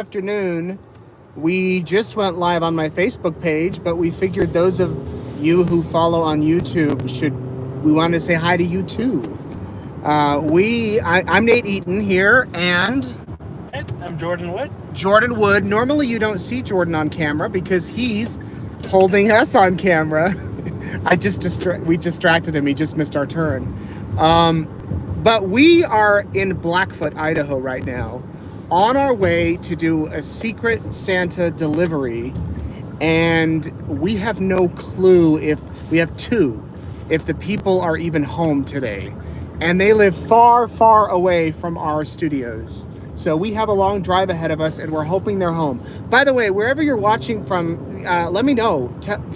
afternoon. We just went live on my Facebook page, but we figured those of you who follow on YouTube we wanted to say hi to you too. I'm Nate Eaton here, and Hey, I'm Jordan Wood. Jordan Wood. Normally you don't see Jordan on camera because he's holding us on camera. We distracted him. He just missed our turn. But we are in Blackfoot, Idaho right now, on our way to do a secret Santa delivery, and we have no clue if the people are even home today. And they live far, far away from our studios. So we have a long drive ahead of us, and we're hoping they're home. By the way, wherever you're watching from, let me know.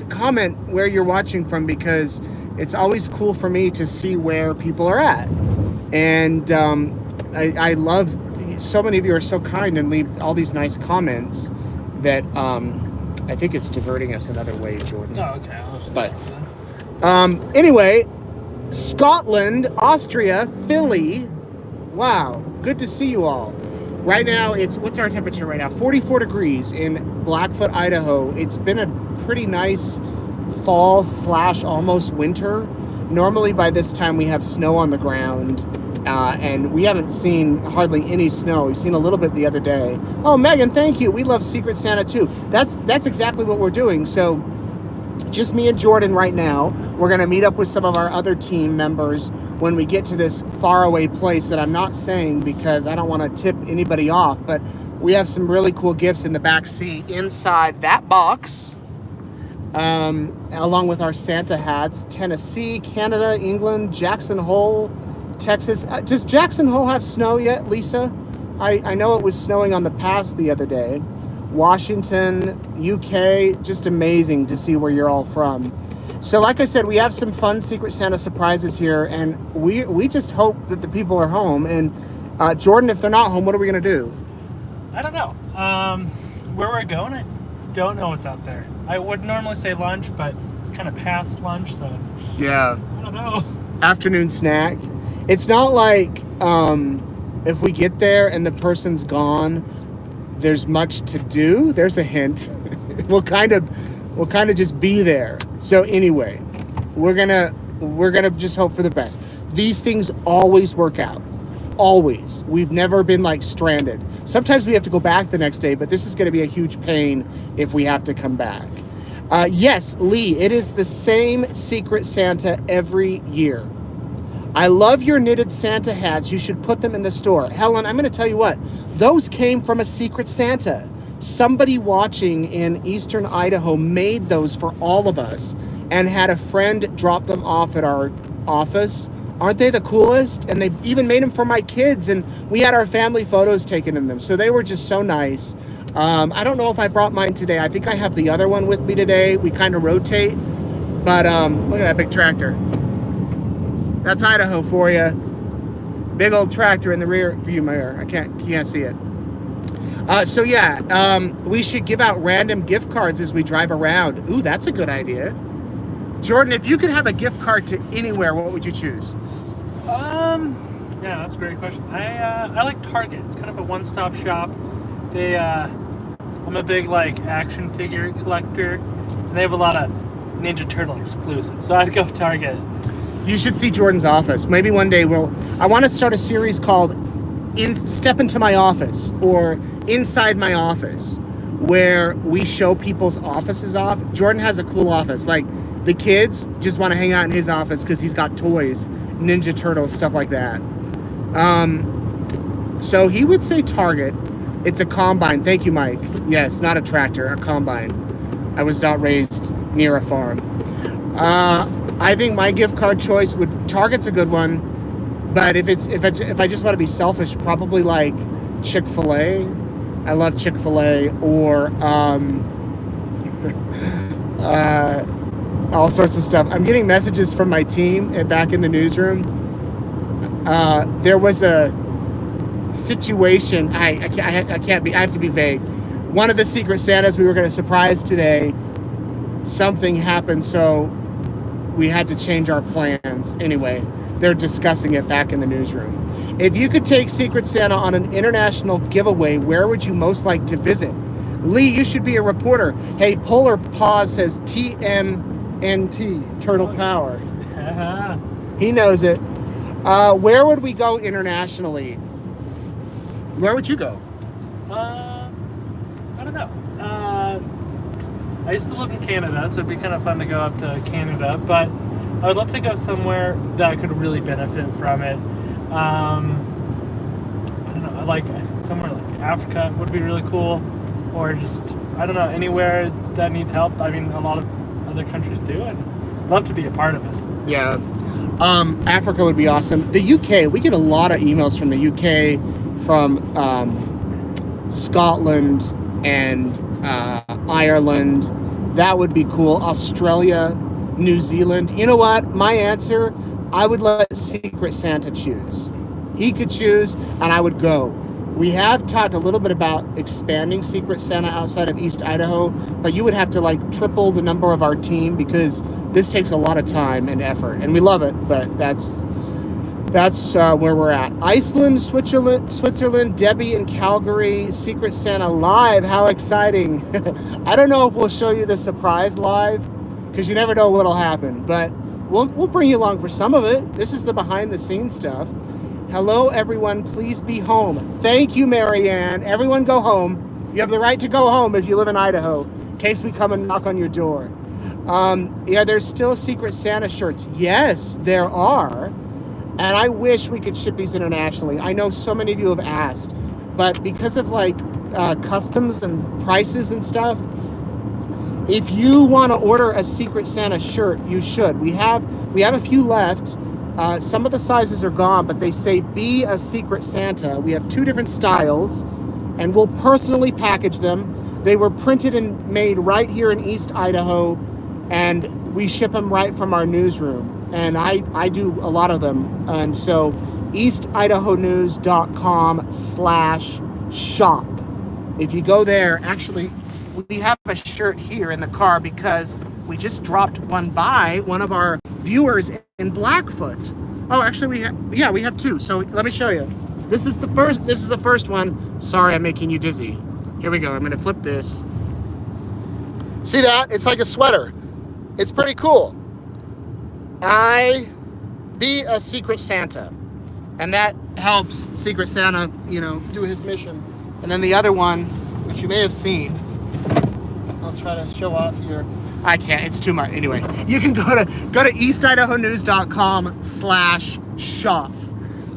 Comment where you're watching from, because it's always cool for me to see where people are at. And I love, so many of you are so kind and leave all these nice comments that I think it's diverting us another way, Jordan. Oh, okay. But anyway, Scotland, Austria, Philly. Wow, good to see you all. Right now, what's our temperature right now? 44 degrees in Blackfoot, Idaho. It's been a pretty nice fall / almost winter. Normally by this time we have snow on the ground, and we haven't seen hardly any snow. We've seen a little bit the other day. Oh, Megan, thank you. We love Secret Santa too. That's exactly what we're doing. So just me and Jordan right now. We're going to meet up with some of our other team members when we get to this faraway place that I'm not saying because I don't want to tip anybody off, but we have some really cool gifts in the back seat inside that box, along with our Santa hats. Tennessee, Canada, England, Jackson Hole, Texas. Does Jackson Hole have snow yet, Lisa? I know it was snowing on the pass the other day. Washington, UK, just amazing to see where you're all from. So like I said, we have some fun Secret Santa surprises here, and we just hope that the people are home. And Jordan, if they're not home, what are we going to do? I don't know. Where we're going, I don't know what's out there. I would normally say lunch, but it's kind of past lunch, so Yeah. I don't know. Afternoon snack. It's not like if we get there and the person's gone, there's much to do. There's a hint. We'll kind of just be there. So anyway, we're gonna just hope for the best. These things always work out. Always. We've never been like stranded. Sometimes we have to go back the next day, but this is going to be a huge pain if we have to come back. Yes, Lee, it is the same Secret Santa every year. I love your knitted Santa hats. You should put them in the store. Helen, I'm going to tell you what. Those came from a Secret Santa. Somebody watching in eastern Idaho made those for all of us and had a friend drop them off at our office. Aren't they the coolest? And they even made them for my kids, and we had our family photos taken in them. So they were just so nice. I don't know if I brought mine today. I think I have the other one with me today. We kind of rotate. But look at that big tractor. That's Idaho for you. Big old tractor in the rear view mirror. You can't see it. So yeah, we should give out random gift cards as we drive around. Ooh, that's a good idea. Jordan, if you could have a gift card to anywhere, what would you choose? Yeah, that's a great question. I like Target. It's kind of a one-stop shop. I'm a big action figure collector, and they have a lot of Ninja Turtle exclusives. So I'd go Target. You should see Jordan's office. Maybe one day I want to start a series called Step Into My Office or Inside My Office, where we show people's offices off. Jordan has a cool office. Like, the kids just want to hang out in his office because he's got toys, Ninja Turtles, stuff like that. So he would say Target. It's a combine. Thank you, Mike. Yes, not a tractor, a combine. I was not raised near a farm. I think my gift card choice Target's a good one, but if I just want to be selfish, probably like Chick-fil-A. I love Chick-fil-A, or all sorts of stuff. I'm getting messages from my team back in the newsroom. There was a situation. I have to be vague. One of the Secret Santas we were going to surprise today, something happened, so we had to change our plans. Anyway, they're discussing it back in the newsroom. If you could take Secret Santa on an international giveaway, where would you most like to visit? Lee, you should be a reporter. Hey, Polar Paws says TMNT, Turtle Power. He knows it. Where would we go internationally? Where would you go? I don't know. I used to live in Canada, so it'd be kind of fun to go up to Canada, but I would love to go somewhere that could really benefit from it. I don't know, like somewhere like Africa would be really cool, or just, I don't know, anywhere that needs help. I mean, a lot of other countries do, and I'd love to be a part of it. Yeah. Africa would be awesome. The UK, we get a lot of emails from the UK, from Scotland and Ireland. That would be cool. Australia, New Zealand. You know what? My answer, I would let Secret Santa choose. He could choose, and I would go. We have talked a little bit about expanding Secret Santa outside of East Idaho, but you would have to like triple the number of our team, because this takes a lot of time and effort, and we love it, but that's where we're at. Iceland, Switzerland, Debbie in Calgary, Secret Santa live. How exciting. I don't know if we'll show you the surprise live, because you never know what'll happen, but we'll bring you along for some of it. This is the behind the scenes stuff. Hello, everyone. Please be home. Thank you, Marianne. Everyone go home. You have the right to go home if you live in Idaho, in case we come and knock on your door. Yeah, there's still Secret Santa shirts. Yes, there are. And I wish we could ship these internationally. I know so many of you have asked, but because of like customs and prices and stuff, if you want to order a Secret Santa shirt, you should. We have a few left. Some of the sizes are gone, but they say be a Secret Santa. We have 2 different styles, and we'll personally package them. They were printed and made right here in East Idaho, and we ship them right from our newsroom. And I do a lot of them. And so eastidahonews.com/shop. If you go there, actually, we have a shirt here in the car because we just dropped one by one of our viewers in Blackfoot. Oh, actually we have 2. So let me show you. This is the first one. Sorry, I'm making you dizzy. Here we go. I'm going to flip this. See that? It's like a sweater. It's pretty cool. Be a Secret Santa, and that helps Secret Santa, do his mission. And then the other one, which you may have seen, I'll try to show off here. I can't, it's too much. Anyway, you can go to eastidahonews.com/shop,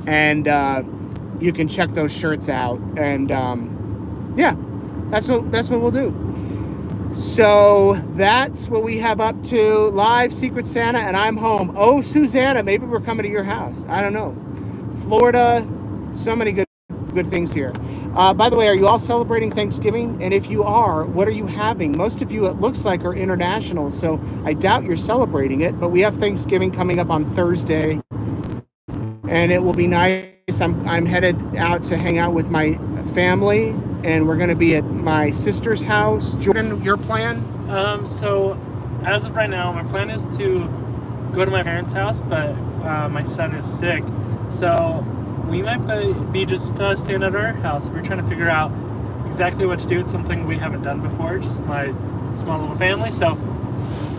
and you can check those shirts out. And yeah, that's what we'll do. So that's what we have up to. Live Secret Santa, and I'm home. Oh, Susanna, maybe we're coming to your house. I don't know. Florida, so many good things here. By the way, are you all celebrating Thanksgiving? And if you are, what are you having? Most of you, it looks like, are international, so I doubt you're celebrating it, but we have Thanksgiving coming up on Thursday, and it will be nice. I'm headed out to hang out with my family, and we're going to be at my sister's house. Jordan, your plan? So as of right now, my plan is to go to my parents' house, but my son is sick, so we might be just staying at our house. We're trying to figure out exactly what to do. It's something we haven't done before, just my small little family. So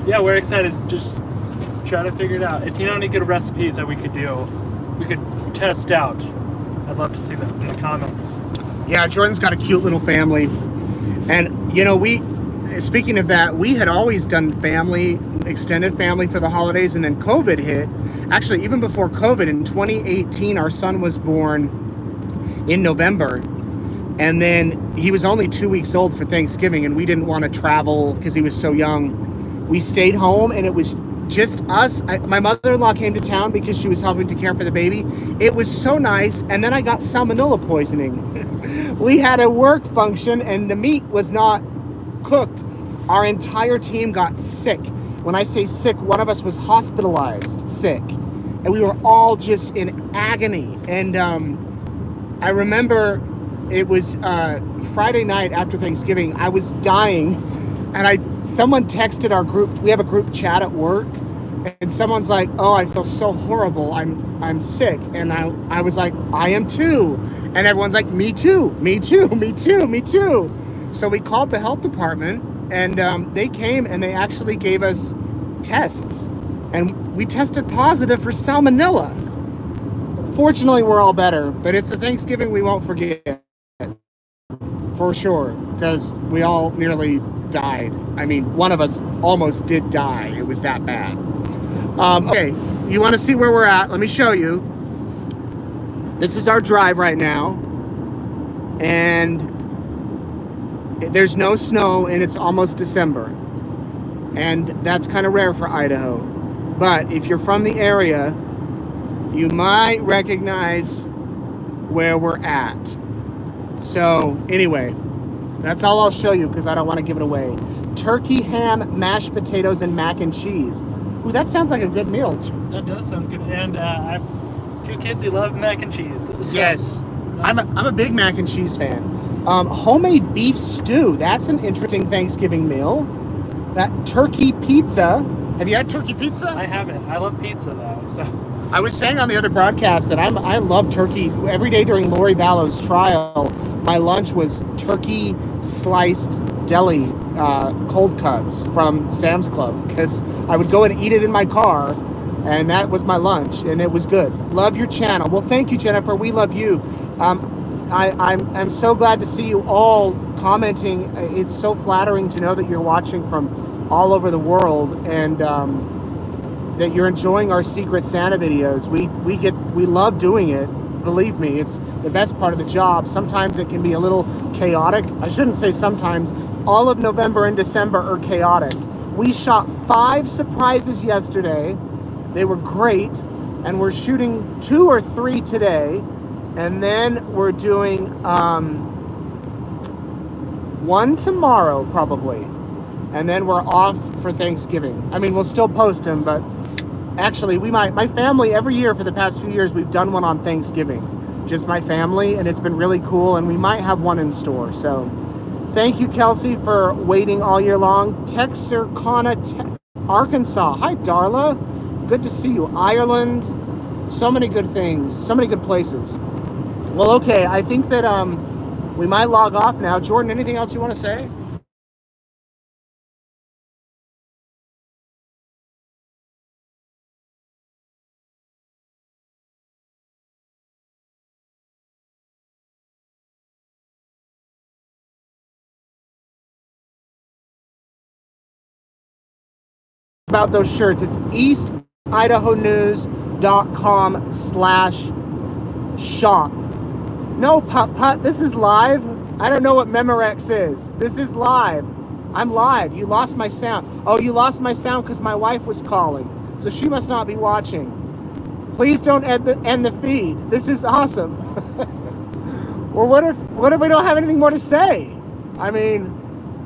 yeah, we're excited. Just try to figure it out. If you know any good recipes that we could test out, I'd love to see those in the comments. Yeah, Jordan's got a cute little family. And speaking of that, we had always done extended family for the holidays, and then COVID hit. Actually, even before COVID, in 2018, our son was born in November, and then he was only 2 weeks old for Thanksgiving, and we didn't want to travel because he was so young. We stayed home, and it was just us. My mother-in-law came to town because she was helping to care for the baby. It was so nice, and then I got salmonella poisoning. We had a work function, and the meat was not cooked. Our entire team got sick. When I say sick, one of us was hospitalized sick, and we were all just in agony. And I remember it was Friday night after Thanksgiving. I was dying, and someone texted our group. We have a group chat at work, and someone's like, "Oh, I feel so horrible. I'm sick." And I was like, "I am too." And everyone's like, "Me too, me too, me too, me too." So we called the health department, and they came and they actually gave us tests, and we tested positive for salmonella. Fortunately, we're all better, but it's a Thanksgiving we won't forget, for sure, because we all nearly died. I mean, one of us almost did die. It was that bad. Okay, you want to see where we're at? Let me show you. This is our drive right now, and there's no snow, and it's almost December, and that's kind of rare for Idaho. But if you're from the area, you might recognize where we're at. So anyway, that's all I'll show you because I don't want to give it away. Turkey, ham, mashed potatoes, and mac and cheese. Ooh, that sounds like a good meal. That does sound good. And I have 2 kids who love mac and cheese. So yes, I'm a big mac and cheese fan. Homemade beef stew. That's an interesting Thanksgiving meal. That turkey pizza. Have you had turkey pizza? I haven't. I love pizza though. So I was saying on the other broadcast that I love turkey. Every day during Lori Vallow's trial, my lunch was turkey sliced deli cold cuts from Sam's Club, because I would go and eat it in my car, and that was my lunch, and it was good. Love your channel. Well, thank you, Jennifer. We love you. I'm so glad to see you all commenting. It's so flattering to know that you're watching from all over the world, and that you're enjoying our Secret Santa videos. We love doing it. Believe me, it's the best part of the job. Sometimes it can be a little chaotic. I shouldn't say sometimes. All of November and December are chaotic. We shot 5 surprises yesterday. They were great, and we're shooting 2 or 3 today, and then we're doing 1 tomorrow probably, and then we're off for Thanksgiving. I mean, we'll still post them, but actually my family, every year for the past few years, we've done one on Thanksgiving, just my family, and it's been really cool, and we might have one in store. So thank you, Kelsey, for waiting all year long. Texarkana, Arkansas. Hi, Darla. Good to see you. Ireland. So many good things. So many good places. Well, okay. I think that we might log off now. Jordan, anything else you want to say? About those shirts, it's eastidahonews.com/shop. No, putt, this is live. I don't know what Memorex is. This is live. I'm live. You lost my sound. Oh, you lost my sound because my wife was calling, so she must not be watching. Please don't end the feed. This is awesome. Or what if we don't have anything more to say? I mean,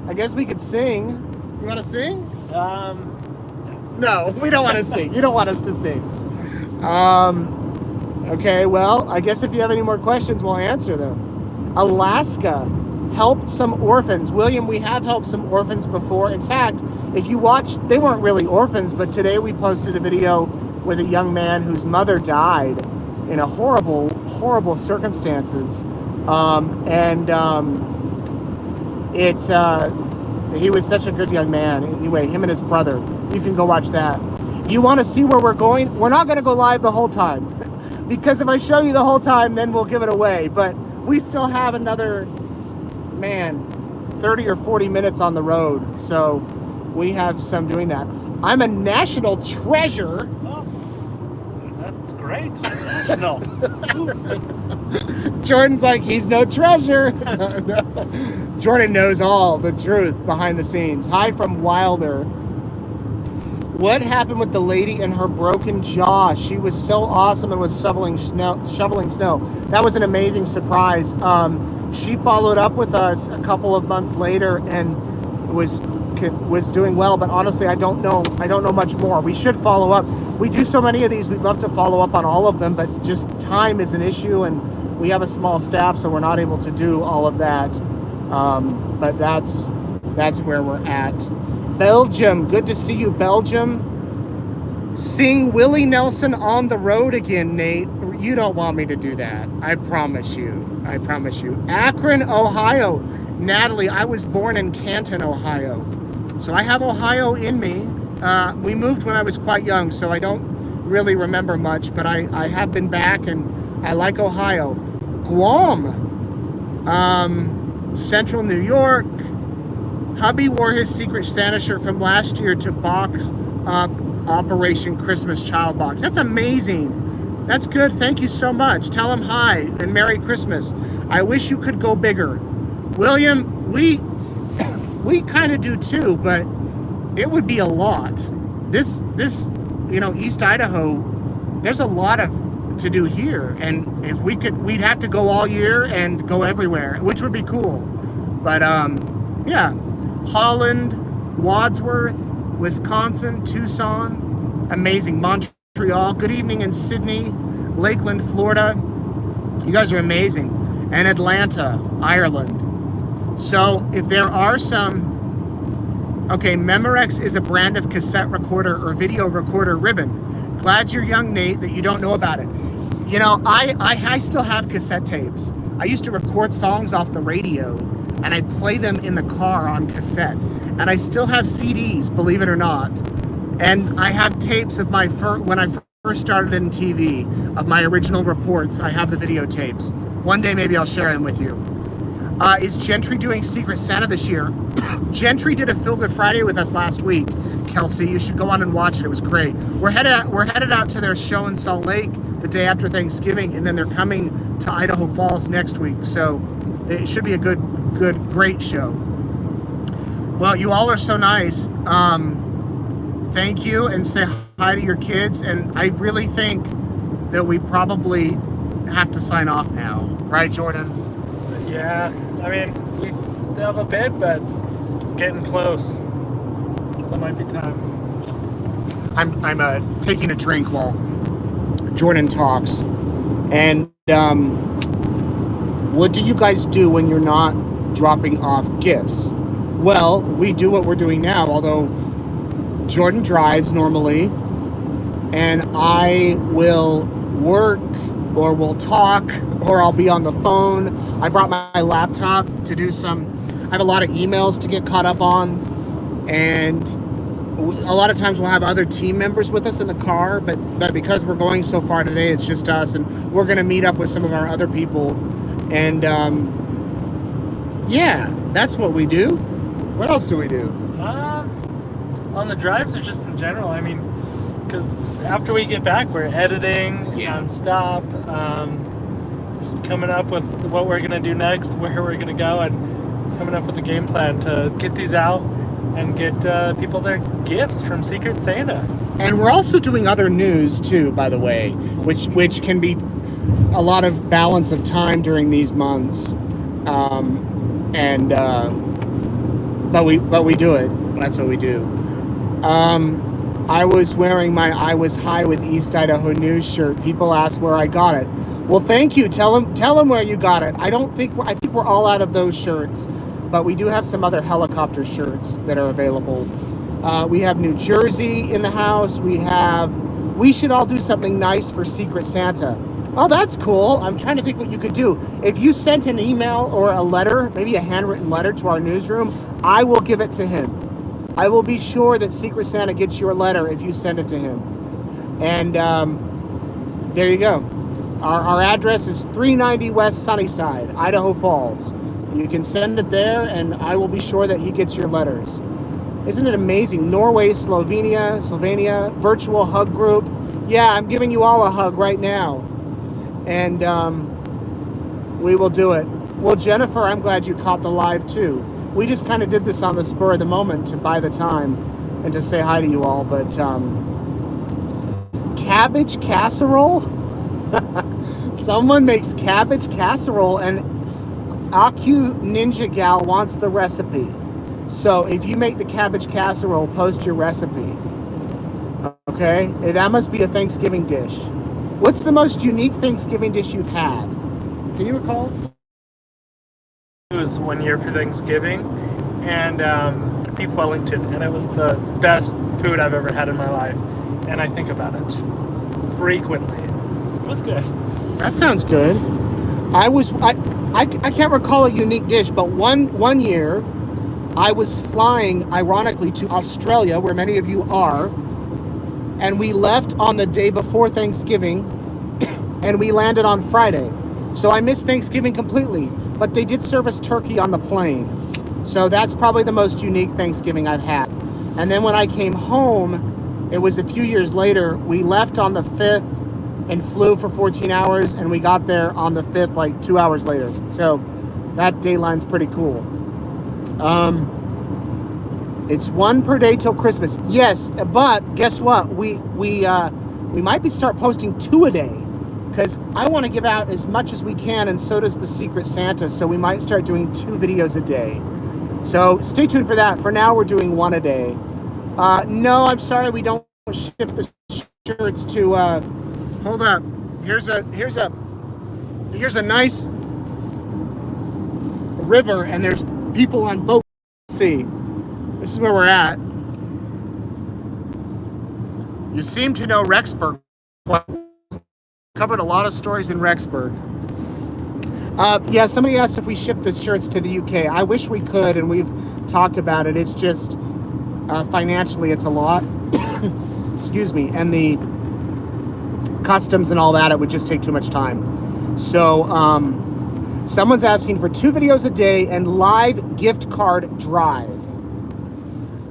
I guess we could sing. You want to sing? No, we don't want to sing. You don't want us to sing. Okay, well, I guess if you have any more questions, we'll answer them. Alaska helped some orphans. William, we have helped some orphans before. In fact, if you watched, they weren't really orphans, but today we posted a video with a young man whose mother died in a horrible, horrible circumstances. He was such a good young man. Anyway, him and his brother. You can go watch that. You want to see where we're going? We're not going to go live the whole time, because if I show you the whole time, then we'll give it away. But we still have another, 30 or 40 minutes on the road. So we have some doing that. I'm a national treasure. Oh, that's great. No. Jordan's like, he's no treasure. Jordan knows all the truth behind the scenes. Hi from Wilder. What happened with the lady and her broken jaw? She was so awesome and was shoveling snow. That was an amazing surprise. She followed up with us a couple of months later and was doing well. But honestly, I don't know much more. We should follow up. We do so many of these. We'd love to follow up on all of them, but just time is an issue, and we have a small staff, so we're not able to do all of that. But that's where we're at. Belgium, good to see you, Belgium. Sing Willie Nelson on the road again, Nate. You don't want me to do that. I promise you. I promise you. Akron, Ohio. Natalie, I was born in Canton, Ohio. So I have Ohio in me. We moved when I was quite young, so I don't really remember much, but I have been back and I like Ohio. Guam. Central New York. Hubby wore his Secret Santa shirt from last year to box up Operation Christmas Child Box. That's amazing. That's good. Thank you so much. Tell him hi and Merry Christmas. I wish you could go bigger. William, we kind of do too, but it would be a lot. This East Idaho, there's a lot to do here, and if we could, we'd have to go all year and go everywhere, which would be cool. But yeah, Holland, Wadsworth, Wisconsin, Tucson, amazing. Montreal, good evening in Sydney, Lakeland, Florida. You guys are amazing. And Atlanta, Ireland. So if there are some, okay, Memorex is a brand of cassette recorder or video recorder ribbon. Glad you're young, Nate, that you don't know about it. You know, I still have cassette tapes. I used to record songs off the radio and I'd play them in the car on cassette. And I still have CDs, believe it or not. And I have tapes of my when I first started in TV, of my original reports. I have the videotapes. One day maybe I'll share them with you. Is Gentry doing Secret Santa this year? Gentry did a Feel Good Friday with us last week. Kelsey, you should go on and watch it. It was great. We're headed out to their show in Salt Lake the day after Thanksgiving, and then they're coming to Idaho Falls next week. So it should be a great show. Well, you all are so nice. Thank you, and say hi to your kids. And I really think that we probably have to sign off now, right, Jordan? Yeah, I mean, we still have a bit, but getting close. So it might be time. I'm taking a drink while Jordan talks. And what do you guys do when you're not dropping off gifts? Well, we do what we're doing now, although Jordan drives normally, and I will work, or we'll talk, or I'll be on the phone. I brought my laptop to do I have a lot of emails to get caught up on, and a lot of times we'll have other team members with us in the car, but because we're going so far today, it's just us, and we're gonna meet up with some of our other people, and yeah, that's what we do. What else do we do? On the drives or just in general, I mean, because after we get back, we're editing nonstop, just coming up with what we're gonna do next, where we're gonna go, and coming up with a game plan to get these out and get people their gifts from Secret Santa. And we're also doing other news too, by the way, which can be a lot of balance of time during these months, but we do it. That's what we do. I was wearing my I Was High with East Idaho News shirt. People ask where I got it. Well, thank you. Tell them where you got it. I think we're all out of those shirts, but we do have some other helicopter shirts that are available. We have New Jersey in the house. We should all do something nice for Secret Santa. Oh, that's cool. I'm trying to think what you could do. If you sent an email or a letter, maybe a handwritten letter to our newsroom, I will give it to him. I will be sure that Secret Santa gets your letter if you send it to him. And there you go. Our address is 390 West Sunnyside, Idaho Falls. You can send it there, and I will be sure that he gets your letters. Isn't it amazing? Norway, Slovenia, virtual hug group. Yeah, I'm giving you all a hug right now. And we will do it. Well, Jennifer, I'm glad you caught the live too. We just kind of did this on the spur of the moment to buy the time and to say hi to you all. But cabbage casserole? Someone makes cabbage casserole, and Aku Ninja Gal wants the recipe. So if you make the cabbage casserole, post your recipe. Okay? That must be a Thanksgiving dish. What's the most unique Thanksgiving dish you've had? Can you recall? It was one year for Thanksgiving, and beef Wellington, and it was the best food I've ever had in my life. and I think about it frequently. It was good. That sounds good. I can't recall a unique dish, but one year I was flying, ironically, to Australia, where many of you are, and we left on the day before Thanksgiving, and we landed on Friday. So I missed Thanksgiving completely, but they did serve us turkey on the plane. So that's probably the most unique Thanksgiving I've had. And then when I came home, it was a few years later, we left on the 5th and flew for 14 hours, and we got there on the 5th, like 2 hours later. So that dayline's pretty cool. It's one per day till Christmas. Yes, but guess what? We might start posting 2 a day, because I want to give out as much as we can, and so does the Secret Santa. So we might start doing 2 videos a day. So stay tuned for that. For now, we're doing 1 a day. No, I'm sorry, we don't ship the shirts to. Hold up. Here's a nice river, and there's people on boats. See, this is where we're at. You seem to know Rexburg. Covered a lot of stories in Rexburg. Yeah, somebody asked if we ship the shirts to the UK. I wish we could, and we've talked about it. It's just financially, it's a lot. Excuse me, and the customs and all that, it would just take too much time. So someone's asking for 2 videos a day and live gift card drive.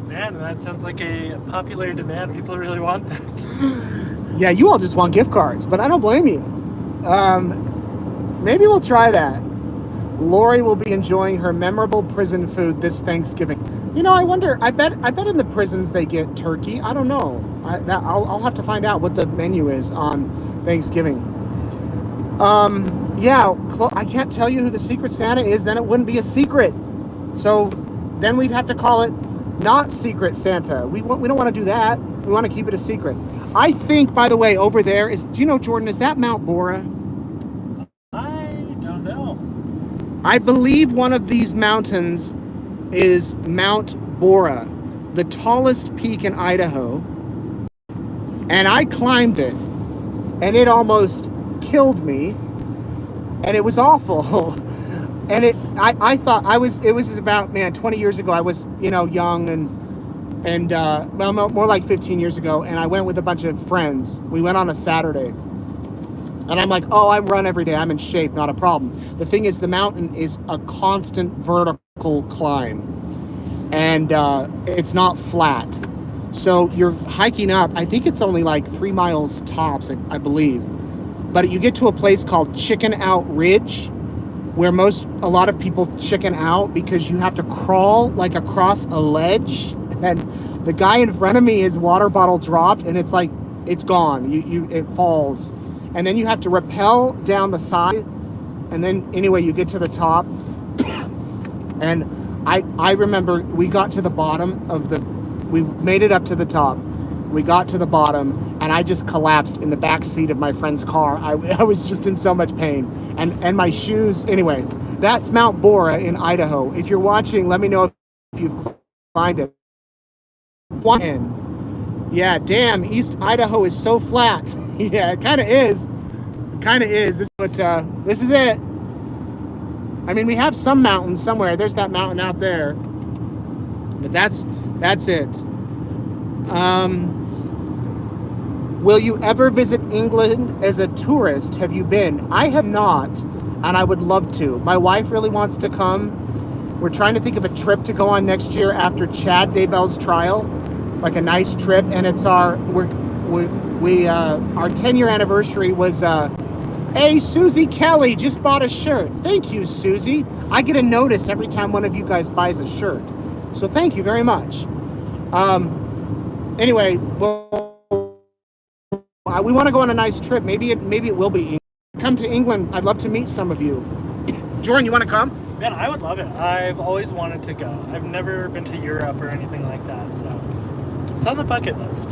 Man, that sounds like a popular demand. People really want that. Yeah, you all just want gift cards, but I don't blame you. Maybe we'll try that. Lori will be enjoying her memorable prison food this Thanksgiving. You know, I wonder, I bet in the prisons they get turkey. I don't know. I'll have to find out what the menu is on Thanksgiving. Yeah, I can't tell you who the Secret Santa is, then it wouldn't be a secret. So then we'd have to call it not Secret Santa. We don't want to do that. We want to keep it a secret. I think, by the way, over there do you know, Jordan, is that Mount Bora? I don't know. I believe one of these mountains is Mount Bora, the tallest peak in Idaho. And I climbed it, and it almost killed me, and it was awful. And I thought it was about, 20 years ago. I was, young and well, more like 15 years ago. And I went with a bunch of friends. We went on a Saturday, and I'm like, oh, I run every day. I'm in shape, not a problem. The thing is, the mountain is a constant vertical climb, and it's not flat. So you're hiking up. I think it's only like 3 miles tops, I believe. But you get to a place called Chicken Out Ridge, where a lot of people chicken out because you have to crawl like across a ledge. And the guy in front of me, his water bottle dropped, and it's like, it's gone. It falls. And then you have to rappel down the side. And then anyway, you get to the top. And I remember we got to the bottom we made it up to the top. We got to the bottom, and I just collapsed in the back seat of my friend's car. I was just in so much pain. And my shoes, anyway, that's Mount Bora in Idaho. If you're watching, let me know if you've climbed it. Yeah, damn, East Idaho is so flat. Yeah, it kind of is. This is it. I mean, we have some mountains somewhere. There's that mountain out there. But that's it. Will you ever visit England as a tourist? Have you been? I have not, and I would love to. My wife really wants to come. We're trying to think of a trip to go on next year after Chad Daybell's trial, like a nice trip. And it's our 10-year anniversary was. Hey, Susie Kelly just bought a shirt. Thank you, Susie. I get a notice every time one of you guys buys a shirt, so thank you very much. Anyway, well. We want to go on a nice trip. Maybe it will be. Come to England. I'd love to meet some of you. Jordan, you want to come? Man, I would love it. I've always wanted to go. I've never been to Europe or anything like that, so it's on the bucket list.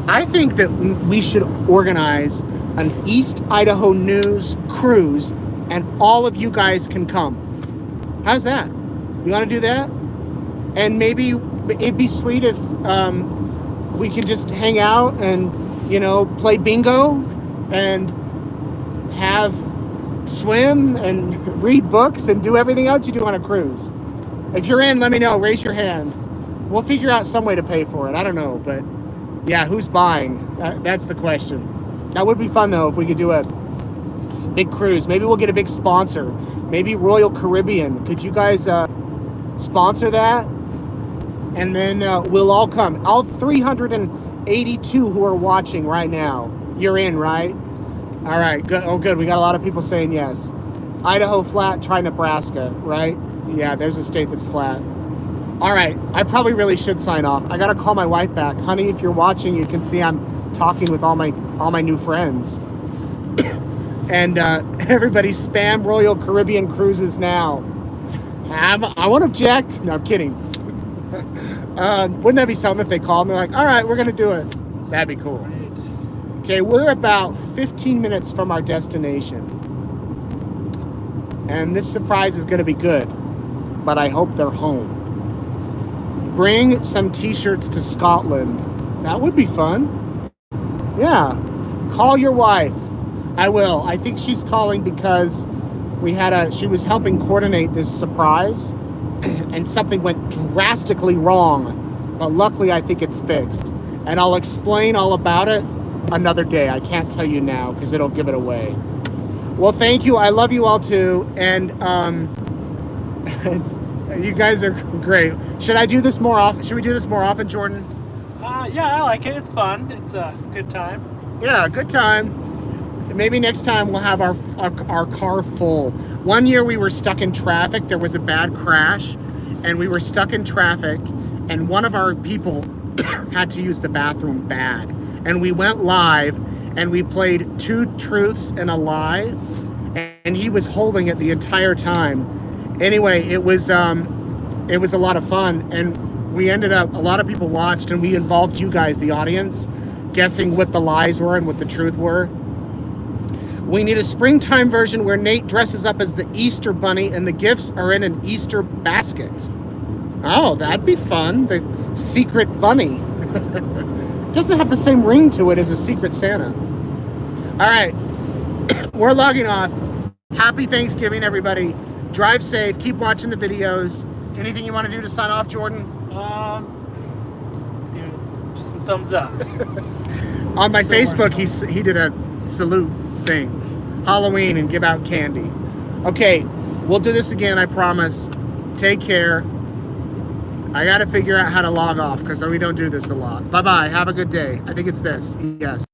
I think that we should organize an East Idaho News cruise, and all of you guys can come. How's that? You want to do that? And maybe it'd be sweet if we could just hang out and play bingo and have swim and read books and do everything else you do on a cruise. If you're in, let me know. Raise your hand. We'll figure out some way to pay for it. I don't know, but yeah, who's buying? That's the question. That would be fun though if we could do a big cruise. Maybe we'll get a big sponsor. Maybe Royal Caribbean. Could you guys sponsor that? And then we'll all come. All 382 who are watching right now. You're in, right? All right, good. Oh, good. We got a lot of people saying yes. Idaho flat, try Nebraska, right? Yeah, there's a state that's flat. All right, I probably really should sign off. I gotta call my wife back. Honey, if you're watching, you can see I'm talking with all my new friends. And everybody spam Royal Caribbean cruises now. I won't object. No, I'm kidding. Wouldn't that be something if they called me like, all right, we're gonna do it? That'd be cool. Okay, we're about 15 minutes from our destination. And this surprise is gonna be good, but I hope they're home. Bring some t-shirts to Scotland. That would be fun. Yeah, call your wife. I will. I think she's calling because she was helping coordinate this surprise and something went drastically wrong. But luckily, I think it's fixed. And I'll explain all about it another day. I can't tell you now because it'll give it away. Well, thank you. I love you all too. And you guys are great. Should I do this more often? Should we do this more often, Jordan? Yeah, I like it. It's fun. It's a good time. Yeah, good time. Maybe next time we'll have our car full. One year we were stuck in traffic. There was a bad crash and we were stuck in traffic and one of our people had to use the bathroom bad. And we went live and we played 2 truths and a lie and he was holding it the entire time. Anyway, it was a lot of fun and we ended up, a lot of people watched and we involved you guys, the audience, guessing what the lies were and what the truth were. We need a springtime version where Nate dresses up as the Easter bunny and the gifts are in an Easter basket. Oh, that'd be fun. The secret bunny. Doesn't have the same ring to it as a secret Santa. All right, we're logging off. Happy Thanksgiving, everybody. Drive safe. Keep watching the videos. Anything you want to do to sign off, Jordan? Dude, just some thumbs up. On my Facebook, he did a salute thing. Halloween and give out candy. Okay, we'll do this again, I promise. Take care. I got to figure out how to log off because we don't do this a lot. Bye-bye. Have a good day. I think it's this. Yes.